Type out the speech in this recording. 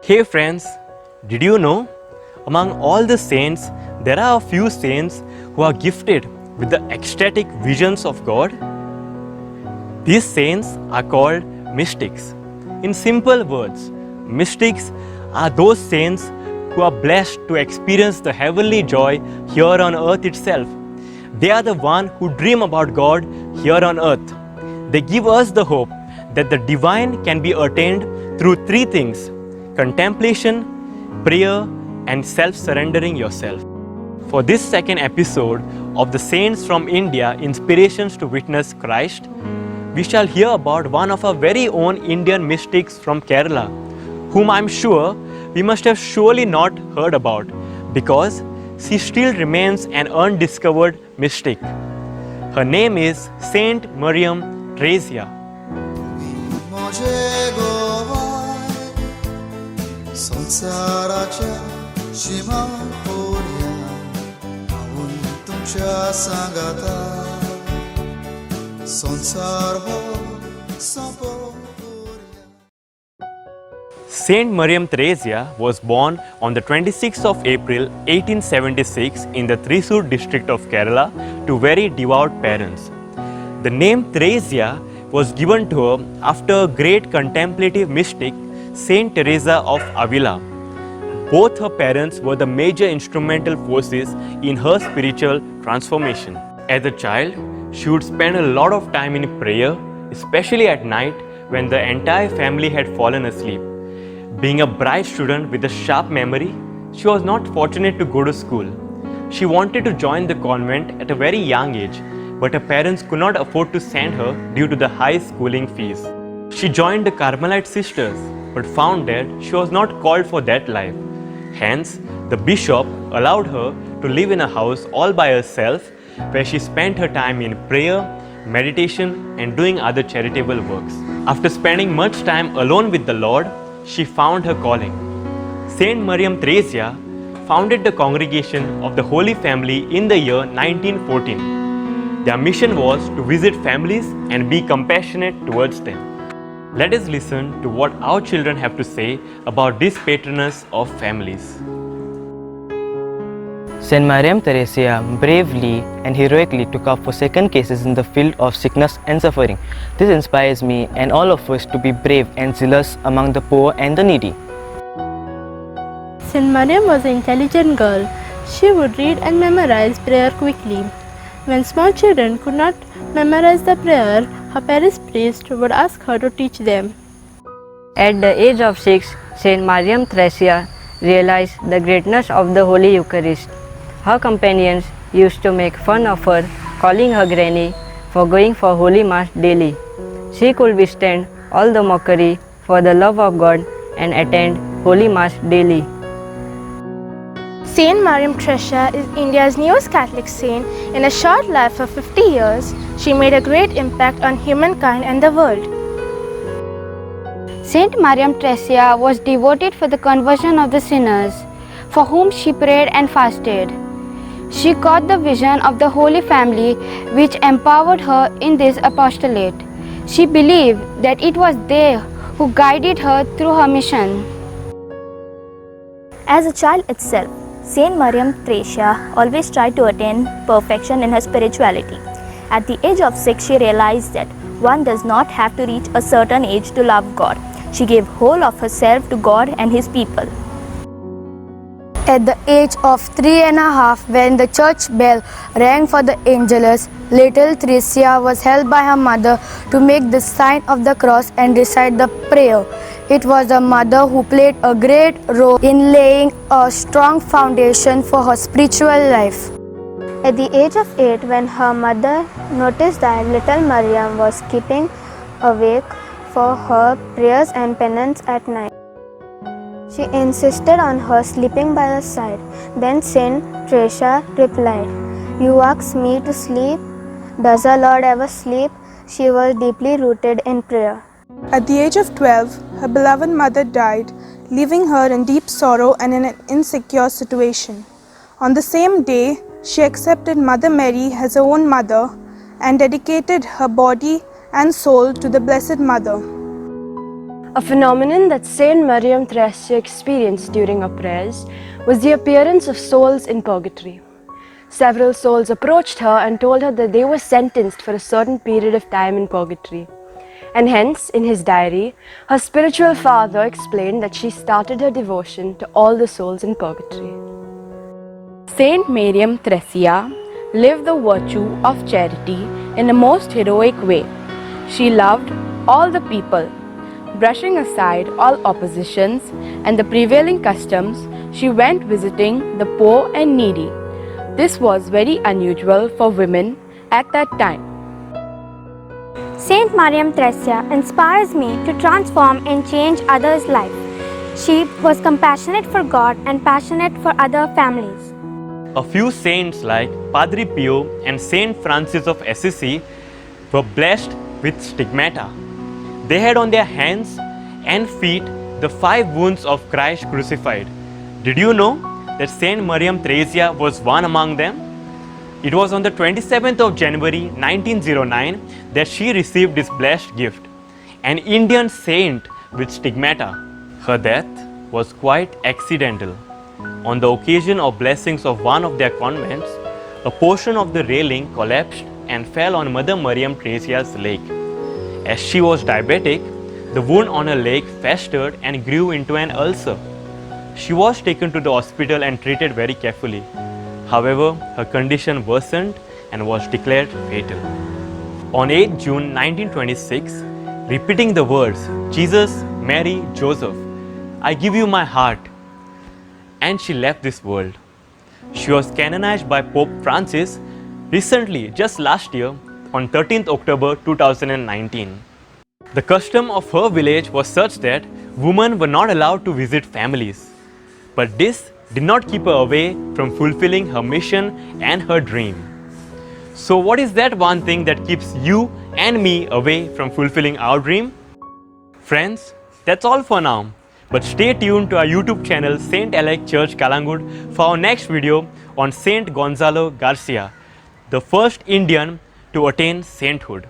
Hey friends, did you know? Among all the saints, there are a few saints who are gifted with the ecstatic visions of God. These saints are called mystics. In simple words, mystics are those saints who are blessed to experience the heavenly joy here on earth itself. They are the ones who dream about God here on earth. They give us the hope that the divine can be attained through three things: contemplation, prayer, and self-surrendering yourself. For this second episode of the Saints from India Inspirations to Witness Christ, we shall hear about one of our very own Indian mystics from Kerala, whom I'm sure we must have surely not heard about because she still remains an undiscovered mystic. Her name is Saint Mariam Theresia. संसाराच्या सीमांपोऱ्या हांवून तुमच्या सांगाता संसार हो सोंपोऱ्या. Saint Mariam Theresia was born on the 26th of April 1876 in the Thrissur district of Kerala to very devout parents. The name Theresia was given to her after a great contemplative mystic, Saint Teresa of Avila. Both her parents were the major instrumental forces in her spiritual transformation. As a child, she would spend a lot of time in prayer, especially at night when the entire family had fallen asleep. Being a bright student with a sharp memory, she was not fortunate to go to school. She wanted to join the convent at a very young age, but her parents could not afford to send her due to the high schooling fees. She joined the Carmelite sisters, but found that she was not called for that life. Hence, the bishop allowed her to live in a house all by herself, where she spent her time in prayer, meditation, and doing other charitable works. After spending much time alone with the Lord, she found her calling. Saint Mariam Theresia founded the Congregation of the Holy Family in the year 1914. Their mission was to visit families and be compassionate towards them. Let us listen to what our children have to say about this patroness of families. Saint Mariam Theresia bravely and heroically took up forsaken cases in the field of sickness and suffering. This inspires me and all of us to be brave and zealous among the poor and the needy. Saint Mariam was an intelligent girl. She would read and memorize prayer quickly. When small children could not memorize the prayer, her parish priest would ask her to teach them. At the age of 6, Saint Mariam Theresia realized the greatness of the Holy Eucharist. Her companions used to make fun of her, calling her granny for going for Holy Mass daily. She could withstand all the mockery for the love of God and attend Holy Mass daily. Saint Mariam Theresia is India's newest Catholic saint. In a short life of 50 years, she made a great impact on humankind and the world. Saint Mariam Theresia was devoted for the conversion of the sinners, for whom she prayed and fasted. She caught the vision of the Holy Family, which empowered her in this apostolate. She believed that it was they who guided her through her mission. As a child itself, Saint Mariam Theresia always tried to attain perfection in her spirituality. At the age of 6, she realized that one does not have to reach a certain age to love God. She gave whole of herself to God and His people. At the age of 3.5, when the church bell rang for the Angelus, little Theresia was held by her mother to make the sign of the cross and recite the prayer. It was her mother who played a great role in laying a strong foundation for her spiritual life. At the age of 8, when her mother noticed that little Mariam was keeping awake for her prayers and penance at night, she insisted on her sleeping by her side. Then Saint Theresia replied, "You ask me to sleep? Does our Lord ever sleep?" She was deeply rooted in prayer. At the age of 12, her beloved mother died, leaving her in deep sorrow and in an insecure situation. On the same day, she accepted Mother Mary as her own mother and dedicated her body and soul to the Blessed Mother. A phenomenon that Saint Mariam Thresia experienced during her prayers was the appearance of souls in purgatory. Several souls approached her and told her that they were sentenced for a certain period of time in purgatory. And hence, in his diary, her spiritual father explained that she started her devotion to all the souls in purgatory. Saint Mariam Thresia lived the virtue of charity in a most heroic way. She loved all the people. Brushing aside all oppositions and the prevailing customs, she went visiting the poor and needy. This was very unusual for women at that time. Saint Mariam Thresia inspires me to transform and change others' life. She was compassionate for God and passionate for other families. A few saints like Padre Pio and Saint Francis of Assisi were blessed with stigmata. They had on their hands and feet the 5 wounds of Christ crucified. Did you know that Saint Mariam Thresia was one among them? It was on the 27th of January 1909 that she received this blessed gift, an Indian saint with stigmata. Her death was quite accidental. On the occasion of blessings of one of their convents, a portion of the railing collapsed and fell on Mother Mariam Theresia's leg. As she was diabetic, the wound on her leg festered and grew into an ulcer. She was taken to the hospital and treated very carefully. However, her condition worsened and was declared fatal. On 8 June 1926, repeating the words, Jesus, Mary, Joseph, I give you my heart, and she left this world. She was canonized by Pope Francis recently, just last year, on 13th October 2019. The custom of her village was such that women were not allowed to visit families. But this did not keep her away from fulfilling her mission and her dream. So what is that one thing that keeps you and me away from fulfilling our dream? Friends, that's all for now. But stay tuned to our YouTube channel Saint Alec Church Calangute for our next video on Saint Gonzalo Garcia, the first Indian to attain sainthood.